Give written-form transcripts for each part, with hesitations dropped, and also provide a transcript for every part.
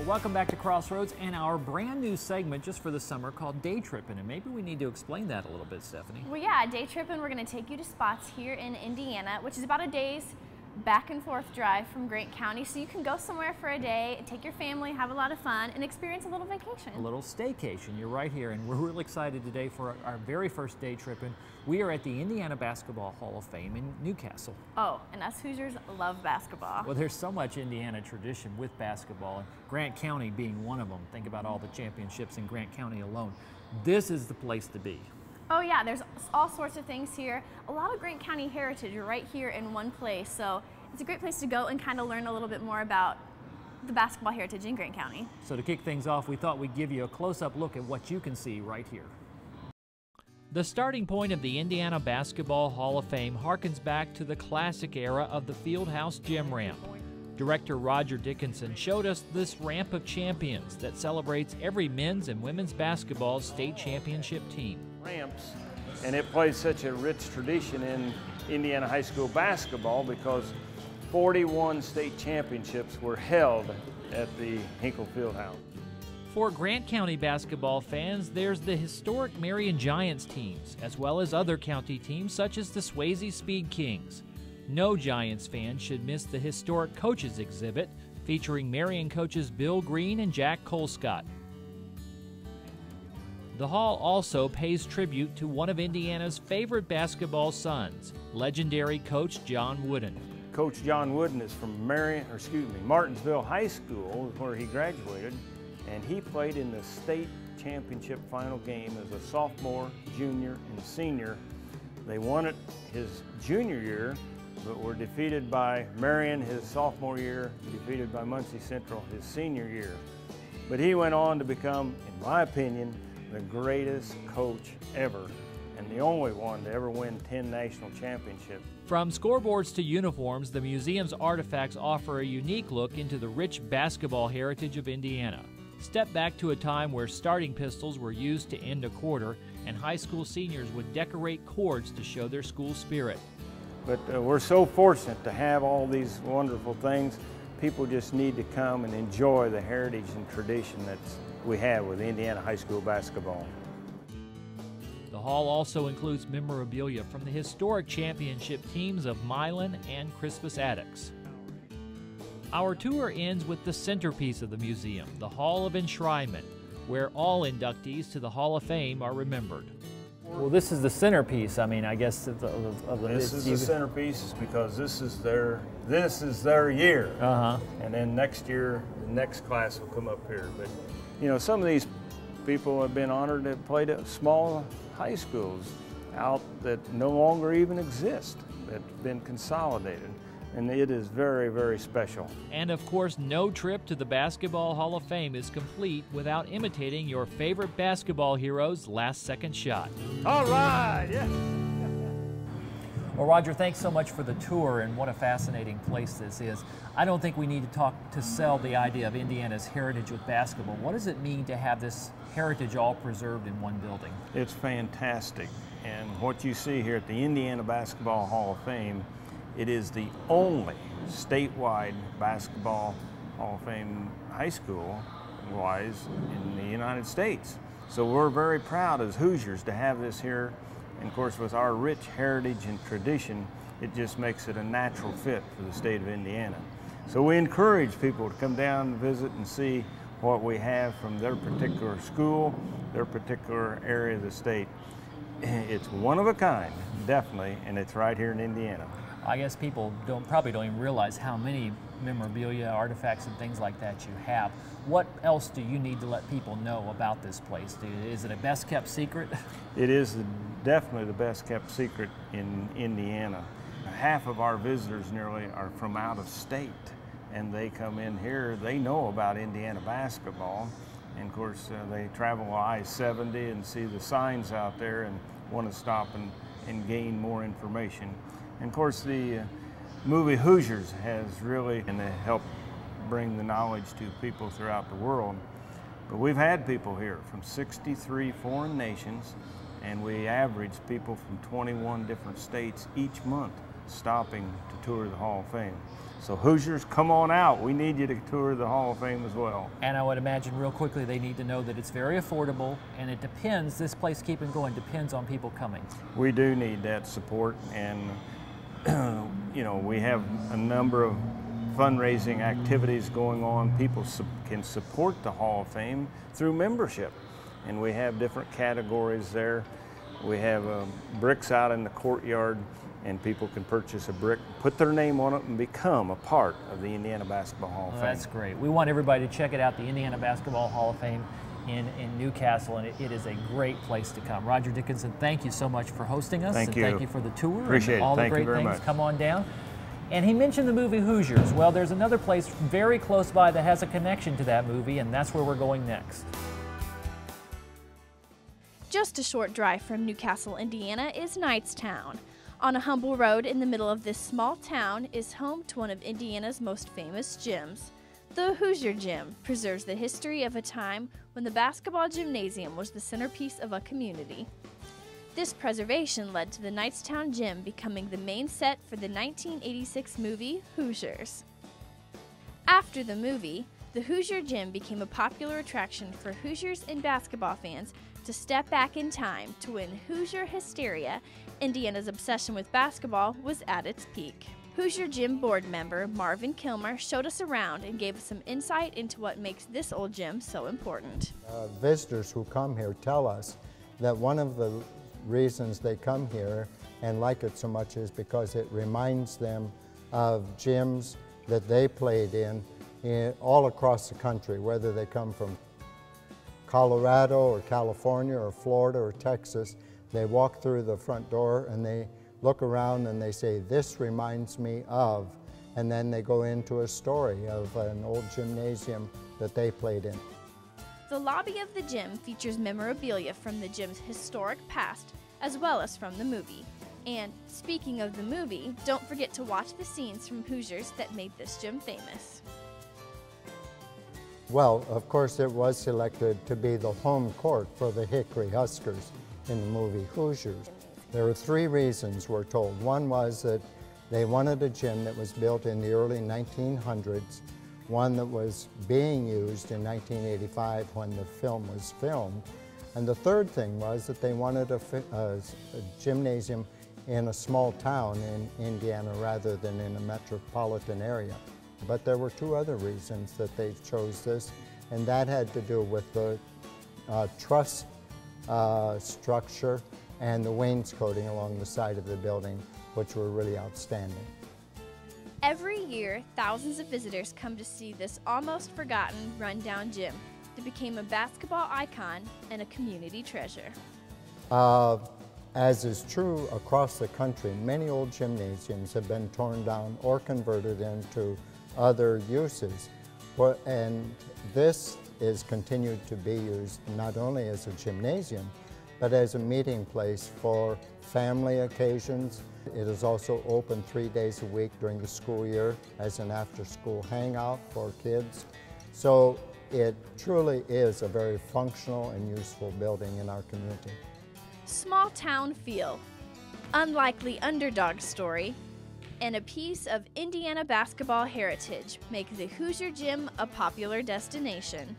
Welcome back to Crossroads and our brand new segment just for the summer called Day Trippin', and maybe we need to explain that a little bit, Stephanie. Well, yeah, Day Trippin', we're going to take you to spots here in Indiana, which is about a day's back and forth drive from Grant County, so you can go somewhere for a day, take your family, have a lot of fun, and experience a little vacation. A little staycation. You're right here, and we're really excited today for our very first Day Trippin'. We are at the Indiana Basketball Hall of Fame in New Castle. Oh, and us Hoosiers love basketball. Well, there's so much Indiana tradition with basketball, and Grant County being one of them. Think about all the championships in Grant County alone. This is the place to be. Oh yeah, there's all sorts of things here. A lot of Grant County heritage right here in one place, so it's a great place to go and kind of learn a little bit more about the basketball heritage in Grant County. So to kick things off, we thought we'd give you a close-up look at what you can see right here. The starting point of the Indiana Basketball Hall of Fame harkens back to the classic era of the Fieldhouse Gym ramp. Director Roger Dickinson showed us this ramp of champions that celebrates every men's and women's basketball state championship team. Ramps, and it plays such a rich tradition in Indiana high school basketball because 41 state championships were held at the Hinkle Fieldhouse. For Grant County basketball fans, there's the historic Marion Giants teams, as well as other county teams such as the Swayze Speed Kings. No Giants fan should miss the historic coaches exhibit featuring Marion coaches Bill Green and Jack Colescott. The hall also pays tribute to one of Indiana's favorite basketball sons, legendary coach John Wooden. Coach John Wooden is from Martinsville High School, where he graduated, and he played in the state championship final game as a sophomore, junior, and senior. They won it his junior year, but were defeated by Marion his sophomore year, defeated by Muncie Central his senior year. But he went on to become, in my opinion, the greatest coach ever, and the only one to ever win 10 national championships. From scoreboards to uniforms, the museum's artifacts offer a unique look into the rich basketball heritage of Indiana. Step back to a time where starting pistols were used to end a quarter, and high school seniors would decorate courts to show their school spirit. But we're so fortunate to have all these wonderful things. People just need to come and enjoy the heritage and tradition that we have with Indiana high school basketball. The hall also includes memorabilia from the historic championship teams of Milan and Crispus Attucks. Our tour ends with the centerpiece of the museum, the Hall of Enshrinement, where all inductees to the Hall of Fame are remembered. Well, this is the centerpiece. I mean, I guess of the this is the centerpiece because this is their year. And then next year, the next class will come up here. But you know, some of these people have been honored to play at small high schools out that no longer even exist, that's been consolidated. And it is very, very special. And of course, no trip to the Basketball Hall of Fame is complete without imitating your favorite basketball hero's last-second shot. All right, yeah. Well, Roger, thanks so much for the tour, and what a fascinating place this is. I don't think we need to sell the idea of Indiana's heritage with basketball. What does it mean to have this heritage all preserved in one building? It's fantastic. And what you see here at the Indiana Basketball Hall of Fame, it is the only statewide basketball Hall of Fame high school-wise in the United States. So we're very proud as Hoosiers to have this here. And of course, with our rich heritage and tradition, it just makes it a natural fit for the state of Indiana. So we encourage people to come down and visit and see what we have from their particular school, their particular area of the state. It's one of a kind, definitely, and it's right here in Indiana. I guess people probably don't even realize how many memorabilia, artifacts, and things like that you have. What else do you need to let people know about this place? Is it a best-kept secret? It is definitely the best-kept secret in Indiana. Half of our visitors nearly are from out of state, and they come in here, they know about Indiana basketball, and of course they travel I-70 and see the signs out there and want to stop and gain more information. And of course, the movie Hoosiers has really helped bring the knowledge to people throughout the world. But we've had people here from 63 foreign nations, and we average people from 21 different states each month stopping to tour the Hall of Fame. So Hoosiers, come on out. We need you to tour the Hall of Fame as well. And I would imagine real quickly they need to know that it's very affordable, and it depends, this place keeping going depends on people coming. We do need that support, and you know, we have a number of fundraising activities going on. People can support the Hall of Fame through membership, and we have different categories there. We have bricks out in the courtyard, and people can purchase a brick, put their name on it, and become a part of the Indiana Basketball Hall of Fame. That's great. We want everybody to check it out, the Indiana Basketball Hall of Fame in New Castle, and it is a great place to come. Roger Dickinson, thank you so much for hosting us. Thank you. Thank you for the tour. Appreciate and all it. Thank the you great very things. much. Come on down. And he mentioned the movie Hoosiers. Well, there's another place very close by that has a connection to that movie, and that's where we're going next. Just a short drive from New Castle, Indiana is Knightstown. On a humble road in the middle of this small town is home to one of Indiana's most famous gyms. The Hoosier Gym preserves the history of a time when the basketball gymnasium was the centerpiece of a community. This preservation led to the Knightstown Gym becoming the main set for the 1986 movie Hoosiers. After the movie, the Hoosier Gym became a popular attraction for Hoosiers and basketball fans to step back in time to when Hoosier hysteria, Indiana's obsession with basketball, was at its peak. Hoosier Gym board member Marvin Kilmer showed us around and gave us some insight into what makes this old gym so important. Visitors who come here tell us that one of the reasons they come here and like it so much is because it reminds them of gyms that they played in all across the country, whether they come from Colorado or California or Florida or Texas. They walk through the front door and they look around and they say, "This reminds me of," and then they go into a story of an old gymnasium that they played in. The lobby of the gym features memorabilia from the gym's historic past as well as from the movie. And speaking of the movie, don't forget to watch the scenes from Hoosiers that made this gym famous. Well, of course, it was selected to be the home court for the Hickory Huskers in the movie Hoosiers. There were three reasons we're told. One was that they wanted a gym that was built in the early 1900s, one that was being used in 1985 when the film was filmed. And the third thing was that they wanted a gymnasium in a small town in Indiana rather than in a metropolitan area. But there were two other reasons that they chose this, and that had to do with the truss structure and the wainscoting along the side of the building, which were really outstanding. Every year, thousands of visitors come to see this almost forgotten, rundown gym that became a basketball icon and a community treasure. As is true across the country, many old gymnasiums have been torn down or converted into other uses. And this is continued to be used not only as a gymnasium, but as a meeting place for family occasions. It is also open 3 days a week during the school year as an after-school hangout for kids. So it truly is a very functional and useful building in our community. Small town feel, unlikely underdog story, and a piece of Indiana basketball heritage make the Hoosier Gym a popular destination.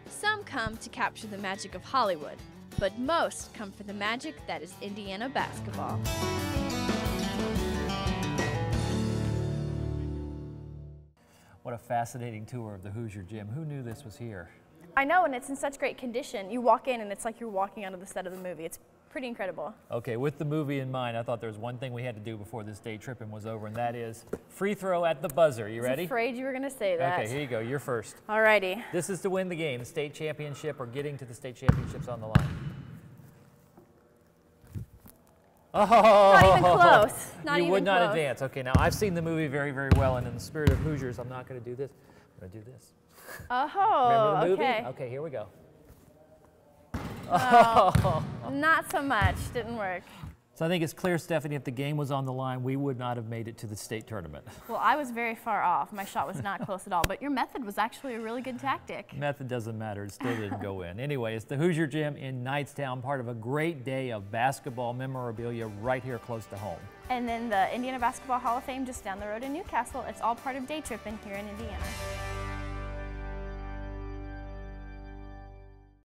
Some come to capture the magic of Hollywood, but most come for the magic that is Indiana basketball. What a fascinating tour of the Hoosier Gym. Who knew this was here? I know, and it's in such great condition. You walk in and it's like you're walking onto the set of the movie. It's pretty incredible. Okay, with the movie in mind, I thought there was one thing we had to do before this day tripping was over, and that is free throw at the buzzer. You ready? I was afraid you were going to say that. Okay, here you go. You're first. Alrighty. This is to win the game, the state championship, or getting to the state championships on the line. Oh! Not even close. Not you even would not close. advance. Okay, now I've seen the movie very, very well, and in the spirit of Hoosiers, I'm not going to do this. I'm going to do this. Oh, Remember the movie? okay. Okay, here we go. Oh, not so much. Didn't work. So I think it's clear, Stephanie, if the game was on the line, we would not have made it to the state tournament. Well, I was very far off. My shot was not close at all, but your method was actually a really good tactic. Method doesn't matter. It still didn't go in. Anyway, it's the Hoosier Gym in Knightstown, part of a great day of basketball memorabilia right here close to home. And then the Indiana Basketball Hall of Fame just down the road in New Castle. It's all part of Day Trippin' here in Indiana.